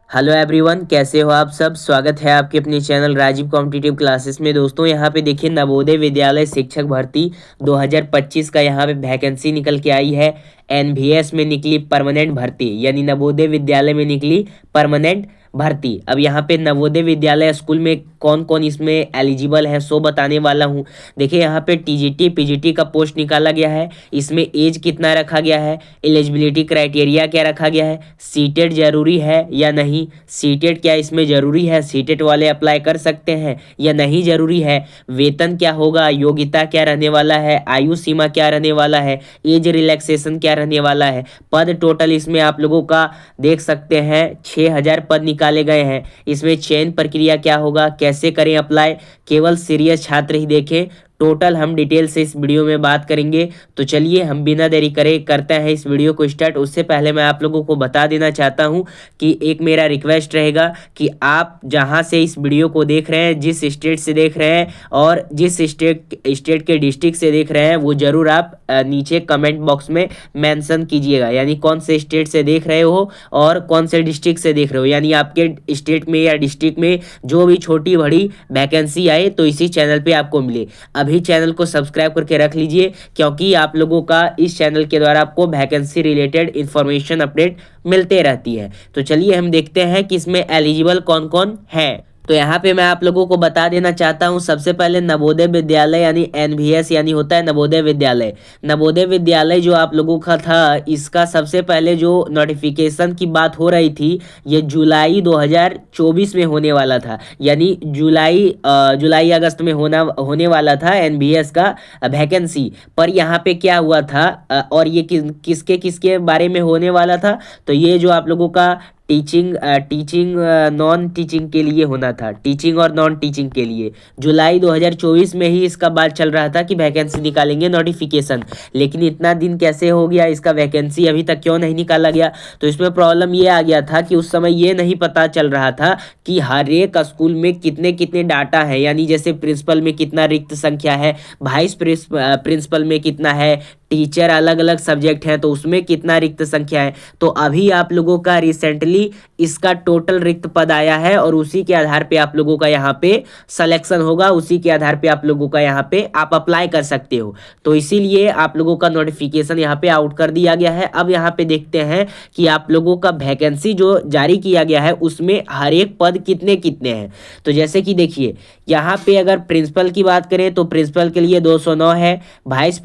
Hello everyone, कैसे हो आप सब। स्वागत है आपके अपने चैनल राजीव कॉम्पिटिटिव क्लासेस में। दोस्तों यहाँ पे देखिए, नवोदय विद्यालय शिक्षक भर्ती 2025 का यहाँ पे वैकेंसी निकल के आई है। एनवीएस में निकली परमानेंट भर्ती, यानी नवोदय विद्यालय में निकली परमानेंट भर्ती। अब यहाँ पे नवोदय विद्यालय स्कूल में कौन कौन इसमें एलिजिबल है सो बताने वाला हूँ। देखिए यहाँ पे टीजीटी पीजीटी का पोस्ट निकाला गया है। इसमें एज कितना रखा गया है, एलिजिबिलिटी क्राइटेरिया क्या रखा गया है, सीटेट जरूरी है या नहीं, सीटेट क्या इसमें जरूरी है, सीटेट वाले अप्लाई कर सकते हैं या नहीं जरूरी है, वेतन क्या होगा, योग्यता क्या रहने वाला है, आयु सीमा क्या रहने वाला है, एज रिलैक्सेशन क्या रहने वाला है। पद टोटल इसमें आप लोगों का देख सकते हैं 6000 पद निकाले गए हैं। इसमें चयन प्रक्रिया क्या होगा, कैसे करें अप्लाई, केवल सीरियस छात्र ही देखें। टोटल हम डिटेल से इस वीडियो में बात करेंगे। तो चलिए हम बिना देरी करे करते हैं इस वीडियो को स्टार्ट। उससे पहले मैं आप लोगों को बता देना चाहता हूं कि एक मेरा रिक्वेस्ट रहेगा कि आप जहां से इस वीडियो को देख रहे हैं, जिस स्टेट से देख रहे हैं और जिस स्टेट के डिस्ट्रिक्ट से देख रहे हैं, वो जरूर आप नीचे कमेंट बॉक्स में मेंशन कीजिएगा। यानी कौन से स्टेट से देख रहे हो और कौन से डिस्ट्रिक्ट से देख रहे हो, यानी आपके स्टेट में या डिस्ट्रिक्ट में जो भी छोटी बड़ी वैकेंसी आए तो इसी चैनल पे आपको मिले। अभी चैनल को सब्सक्राइब करके रख लीजिए, क्योंकि आप लोगों का इस चैनल के द्वारा आपको वैकेंसी रिलेटेड इंफॉर्मेशन अपडेट मिलते रहती है। तो चलिए हम देखते हैं कि इसमें एलिजिबल कौन कौन है। तो यहाँ पे मैं आप लोगों को बता देना चाहता हूँ, सबसे पहले नवोदय विद्यालय यानी एनवीएस यानी होता है नवोदय विद्यालय। नवोदय विद्यालय जो आप लोगों का था, इसका सबसे पहले जो नोटिफिकेशन की बात हो रही थी, ये जुलाई 2024 में होने वाला था। यानी जुलाई अगस्त में होने वाला था एनवीएस का वैकेंसी। पर यहाँ पे क्या हुआ था और ये किसके किसके बारे में होने वाला था, तो ये जो आप लोगों का टीचिंग नॉन टीचिंग के लिए होना था, टीचिंग और नॉन टीचिंग के लिए। जुलाई 2024 में ही इसका बात चल रहा था कि वैकेंसी निकालेंगे, नोटिफिकेशन। लेकिन इतना दिन कैसे हो गया, इसका वैकेंसी अभी तक क्यों नहीं निकाला गया। तो इसमें प्रॉब्लम ये आ गया था कि उस समय ये नहीं पता चल रहा था कि हर एक स्कूल में कितने कितने डाटा है। यानी जैसे प्रिंसिपल में कितना रिक्त संख्या है, वाइस प्रिंसिपल में कितना है, टीचर अलग अलग सब्जेक्ट हैं तो उसमें कितना रिक्त संख्या है। तो अभी आप लोगों का रिसेंटली इसका टोटल रिक्त पद आया है और उसी के आधार पे आप लोगों का यहाँ पे सिलेक्शन होगा, उसी के आधार पे आप लोगों का यहाँ पे आप अप्लाई कर सकते हो। तो इसीलिए आप लोगों का नोटिफिकेशन यहाँ पे आउट कर दिया गया है। अब यहाँ पे देखते हैं कि आप लोगों का वैकेंसी जो जारी किया गया है उसमें हर एक पद कितने कितने हैं। तो जैसे कि देखिए यहाँ पे अगर प्रिंसिपल की बात करें तो प्रिंसिपल के लिए 209 है, वाइस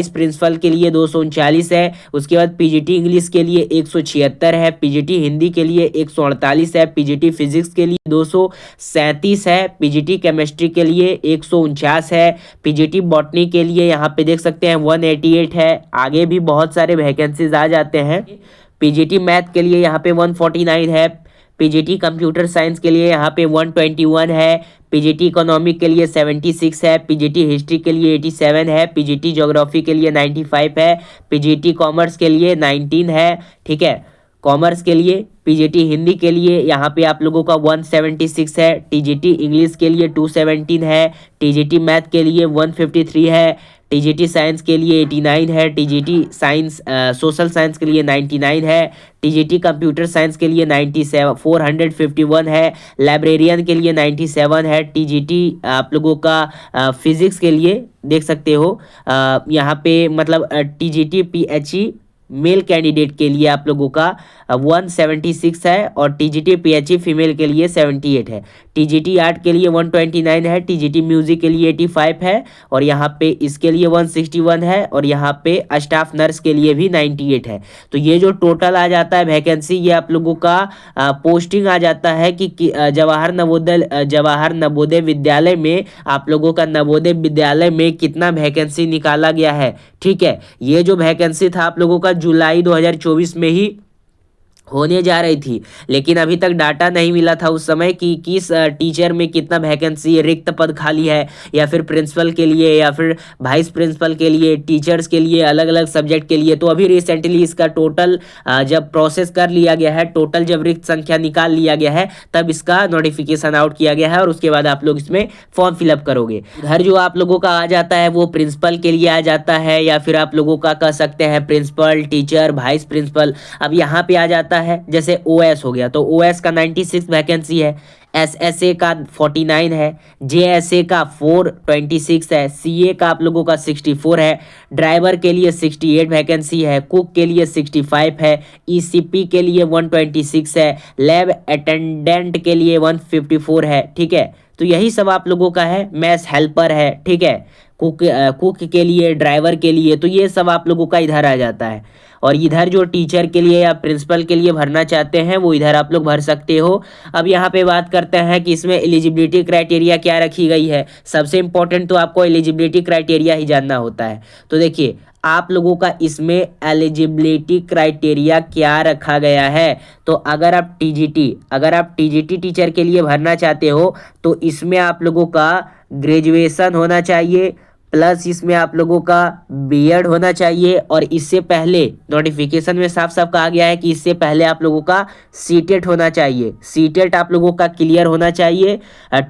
प्रिंसिपल के लिए 239 है। उसके बाद पीजीटी इंग्लिश के लिए 176 है, पीजीटी हिंदी के लिए 148 है, पीजीटी फिजिक्स के लिए 237 है, पीजीटी केमिस्ट्री के लिए 149 है, पीजीटी बॉटनी के लिए यहाँ पे देख सकते हैं 188 है। आगे भी बहुत सारे वैकेंसीज आ जाते हैं। पीजीटी मैथ के लिए यहाँ पे 149 है, पीजीटी कंप्यूटर साइंस के लिए यहाँ पे 121 है, पीजीटी इकोनॉमिक के लिए 76 है, पीजीटी हिस्ट्री के लिए 87 है, पीजीटी ज्योग्राफी के लिए 95 है, पीजीटी कॉमर्स के लिए 19 है। ठीक है, कॉमर्स के लिए। पीजीटी हिंदी के लिए यहाँ पे आप लोगों का 176 है, टीजीटी इंग्लिश के लिए 217 है, टीजीटी मैथ के लिए 153 है, टीजीटी साइंस के लिए 89 है, टीजीटी सोशल साइंस के लिए 99 है, टीजीटी कंप्यूटर साइंस के लिए 451 है, लाइब्रेरियन के लिए 97 है, टीजीटी आप लोगों का फिजिक्स के लिए देख सकते हो यहाँ पे मतलब टीजीटी पीएचई मेल कैंडिडेट के लिए आप लोगों का 176 है और टीजीटी पीएचई फीमेल के लिए 78 है, टीजीटी आर्ट के लिए 129 है, टीजीटी म्यूजिक के लिए 85 है और यहाँ पे इसके लिए 161 है और यहाँ पे स्टाफ नर्स के लिए भी 98 है। तो ये जो टोटल आ जाता है वैकेंसी, ये आप लोगों का पोस्टिंग आ जाता है कि जवाहर नवोदय विद्यालय में आप लोगों का नवोदय विद्यालय में कितना वैकेंसी निकाला गया है। ठीक है, ये जो वैकेंसी था आप लोगों का जुलाई 2024 में ही होने जा रही थी, लेकिन अभी तक डाटा नहीं मिला था उस समय कि किस टीचर में कितना वैकेंसी रिक्त पद खाली है, या फिर प्रिंसिपल के लिए या फिर वाइस प्रिंसिपल के लिए, टीचर्स के लिए, अलग अलग सब्जेक्ट के लिए। तो अभी रिसेंटली इसका टोटल जब प्रोसेस कर लिया गया है, टोटल जब रिक्त संख्या निकाल लिया गया है, तब इसका नोटिफिकेशन आउट किया गया है और उसके बाद आप लोग इसमें फॉर्म फिलअप करोगे। घर जो आप लोगों का आ जाता है वो प्रिंसिपल के लिए आ जाता है, या फिर आप लोगों का कह सकते हैं प्रिंसिपल, टीचर, वाइस प्रिंसिपल। अब यहाँ पे आ जाता होता है, जैसे ओएस हो गया तो ओएस का 96 वैकेंसी है, एसएसए का 49 है, जेएसए का 426 है, सीए का आप लोगों का 64 है, ड्राइवर के लिए 68 वैकेंसी है, कुक के लिए 65 है, ईसीपी के लिए 126 है, लैब अटेंडेंट के लिए 154 है। ठीक है, तो यही सब आप लोगों का है। मैस हेल्पर है, ठीक है, कुक के लिए, ड्राइवर के लिए, तो ये सब आप लोगों का इधर आ जाता है। और इधर जो टीचर के लिए या प्रिंसिपल के लिए भरना चाहते हैं वो इधर आप लोग भर सकते हो। अब यहाँ पे बात करते हैं कि इसमें एलिजिबिलिटी क्राइटेरिया क्या रखी गई है। सबसे इंपॉर्टेंट तो आपको एलिजिबिलिटी क्राइटेरिया ही जानना होता है। तो देखिए आप लोगों का इसमें एलिजिबिलिटी क्राइटेरिया क्या रखा गया है। तो अगर आप टीजीटी टीचर के लिए भरना चाहते हो तो इसमें आप लोगों का ग्रेजुएशन होना चाहिए, प्लस इसमें आप लोगों का बीएड होना चाहिए, और इससे पहले नोटिफिकेशन में साफ साफ कहा गया है कि इससे पहले आप लोगों का सीटेट होना चाहिए। सीटेट आप लोगों का क्लियर होना चाहिए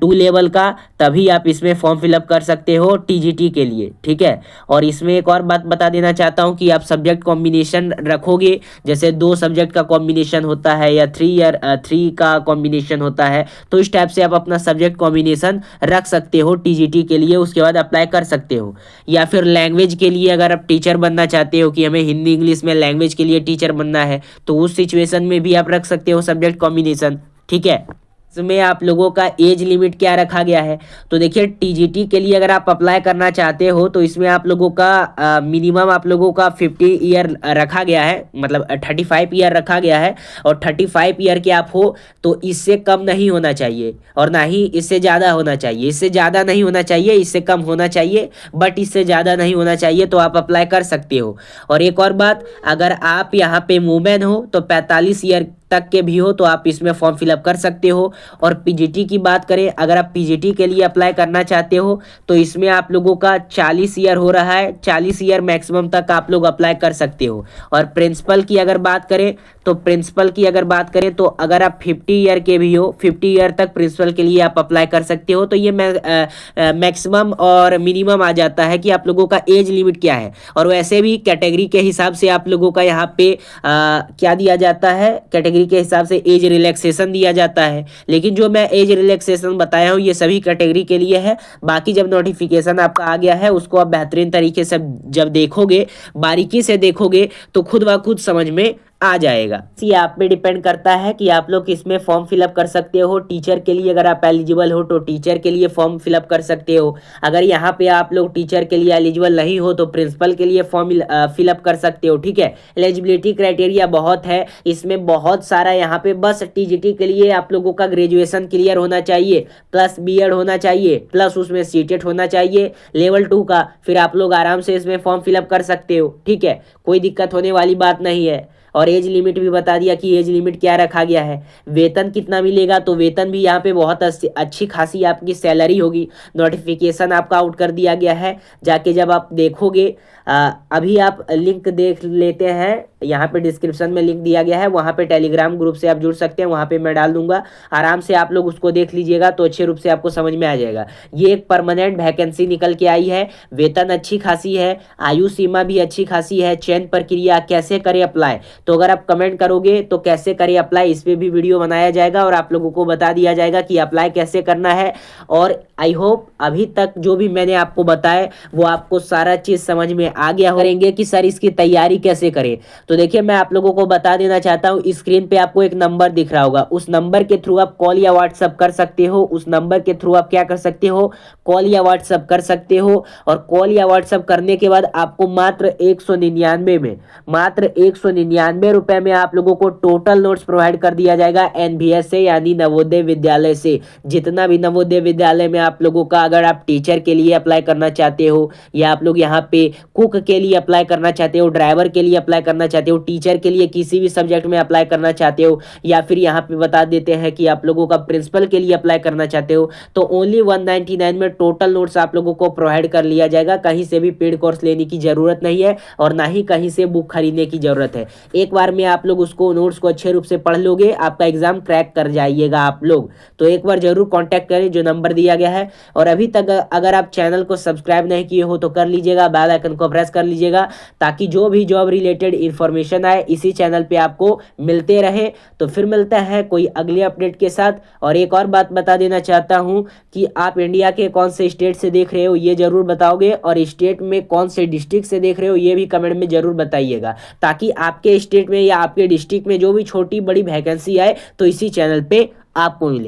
2 लेवल का, तभी आप इसमें फॉर्म फिलअप कर सकते हो टीजीटी के लिए। ठीक है, और इसमें एक और बात बता देना चाहता हूँ कि आप सब्जेक्ट कॉम्बिनेशन रखोगे, जैसे 2 सब्जेक्ट का कॉम्बिनेशन होता है या 3 का कॉम्बिनेशन होता है, तो इस टाइप से आप अपना सब्जेक्ट कॉम्बिनेशन रख सकते हो टीजीटी के लिए, उसके बाद अप्लाई कर सकते हो। या फिर लैंग्वेज के लिए अगर आप टीचर बनना चाहते हो कि हमें हिंदी इंग्लिश में लैंग्वेज के लिए टीचर बनना है, तो उस सिचुएशन में भी आप रख सकते हो सब्जेक्ट कॉम्बिनेशन। ठीक है, इसमें आप लोगों का एज लिमिट क्या रखा गया है। तो देखिए टीजीटी के लिए अगर आप अप्लाई करना चाहते हो तो इसमें आप लोगों का मिनिमम आप लोगों का 50 ईयर रखा गया है, मतलब 35 ईयर रखा गया है, और 35 ईयर के आप हो तो इससे कम नहीं होना चाहिए और ना ही इससे ज़्यादा होना चाहिए। इससे ज़्यादा नहीं होना चाहिए, इससे कम होना चाहिए, बट इससे ज़्यादा नहीं होना चाहिए, तो आप अप्लाई कर सकते हो। और एक और बात, अगर आप यहाँ पे वुमेन हो तो 45 ईयर तक के भी हो तो आप इसमें फॉर्म फिलअप कर सकते हो। और पीजीटी की बात करें, अगर आप पीजीटी के लिए अप्लाई करना चाहते हो तो इसमें आप लोगों का 40 ईयर हो रहा है, 40 ईयर मैक्सिमम तक आप लोग अप्लाई कर सकते हो। और प्रिंसिपल की अगर बात करें तो अगर आप 50 ईयर के भी हो, 50 ईयर तक प्रिंसिपल के लिए आप अप्लाई कर सकते हो। तो ये मैक्सिमम और मिनिमम आ जाता है कि आप लोगों का एज लिमिट क्या है। और वैसे भी कैटेगरी के हिसाब से आप लोगों का यहाँ पे क्या दिया जाता है, कैटेगरी के हिसाब से एज रिलैक्सेशन दिया जाता है। लेकिन जो मैं एज रिलैक्सेशन बताया हूँ ये सभी कैटेगरी के लिए है। बाकी जब नोटिफिकेशन आपका आ गया है उसको आप बेहतरीन तरीके से जब देखोगे, बारीकी से देखोगे, तो खुद ब खुद समझ में आ जाएगा। ये आप पे डिपेंड करता है कि आप लोग इसमें फॉर्म फिलअप कर सकते हो। टीचर के लिए अगर आप एलिजिबल हो तो टीचर के लिए फॉर्म फिलअप कर सकते हो। अगर यहाँ पे आप लोग टीचर के लिए एलिजिबल नहीं हो तो प्रिंसिपल के लिए फॉर्म फिलअप कर सकते हो। ठीक है, एलिजिबिलिटी क्राइटेरिया बहुत है, इसमें बहुत सारा। यहाँ पे बस टीजीटी के लिए आप लोगों का ग्रेजुएशन क्लियर होना चाहिए, प्लस बीएड होना चाहिए, प्लस उसमें सीटेट होना चाहिए लेवल 2 का, फिर आप लोग आराम से इसमें फॉर्म फिलअप कर सकते हो। ठीक है, कोई दिक्कत होने वाली बात नहीं है। और एज लिमिट भी बता दिया कि एज लिमिट क्या रखा गया है। वेतन कितना मिलेगा, तो वेतन भी यहाँ पे बहुत अच्छी खासी आपकी सैलरी होगी। नोटिफिकेशन आपका आउट कर दिया गया है, जाके जब आप देखोगे, अभी आप लिंक देख लेते हैं, यहाँ पे डिस्क्रिप्शन में लिंक दिया गया है, वहाँ पे टेलीग्राम ग्रुप से आप जुड़ सकते हैं, वहाँ पे मैं डाल दूंगा, आराम से आप लोग उसको देख लीजिएगा तो अच्छे रूप से आपको समझ में आ जाएगा। ये एक परमानेंट वैकेंसी निकल के आई है, वेतन अच्छी खासी है, आयु सीमा भी अच्छी खासी है। चयन प्रक्रिया कैसे करें अप्लाई, तो अगर आप कमेंट करोगे तो कैसे करें अप्लाई, इस पर भी वीडियो बनाया जाएगा और आप लोगों को बता दिया जाएगा कि अप्लाई कैसे करना है। और आई होप अभी तक जो भी मैंने आपको बताया वो आपको सारा चीज़ समझ में आ गया करेंगे कि सर इसकी तैयारी कैसे करें। तो देखिए मैं आप लोगों को बता देना चाहता हूँ, स्क्रीन पे आपको एक नंबर दिख रहा होगा, उस नंबर के थ्रू आप कॉल या व्हाट्सअप कर सकते हो। उस नंबर के थ्रू आप क्या कर सकते हो, कॉल या व्हाट्सअप कर सकते हो। और कॉल या व्हाट्सअप करने के बाद आपको मात्र 199 रुपए में आप लोगों को टोटल नोट्स प्रोवाइड कर दिया जाएगा एनवीएस से, यानी नवोदय विद्यालय से। जितना भी नवोदय विद्यालय में आप लोगों का, अगर आप टीचर के लिए अप्लाई करना चाहते हो, या आप लोग यहाँ पे कुक के लिए अप्लाई करना चाहते हो, ड्राइवर के लिए अप्लाई करना चाहते हो, टीचर के लिए किसी भी सब्जेक्ट में अप्लाई करना चाहते हो, या फिर यहाँ पे बता देते हैं कि आप लोगों का प्रिंसिपल के लिए अप्लाई करना चाहते हो, तो ओनली 199 में टोटल नोट्स आप लोगों को प्रोवाइड कर लिया जाएगा। कहीं से भी पेड कोर्स लेने की जरूरत नहीं है और ना ही कहीं से बुक खरीदने की जरूरत है। एक बार में आप लोग उसको नोट्स को अच्छे रूप से पढ़ लोगे, आपका एग्जाम क्रैक कर जाइएगा आप लोग। तो एक बार जरूर कांटेक्ट करें, जो नंबर दिया गया है। और अभी तक अगर आप चैनल को सब्सक्राइब नहीं किए हो तो कर लीजिएगा, बेल आइकन को प्रेस कर लीजिएगा, ताकि जो भी जॉब रिलेटेड इन्फॉर्मेशन इन्फॉर्मेशन आए इसी चैनल पे आपको मिलते रहे। तो फिर मिलता है कोई अगले अपडेट के साथ। और एक और बात बता देना चाहता हूँ कि आप इंडिया के कौन से स्टेट से देख रहे हो ये जरूर बताओगे, और स्टेट में कौन से डिस्ट्रिक्ट से देख रहे हो ये भी कमेंट में जरूर बताइएगा, ताकि आपके स्टेट में या आपके डिस्ट्रिक्ट में जो भी छोटी बड़ी वैकेंसी आए तो इसी चैनल पे आपको मिले।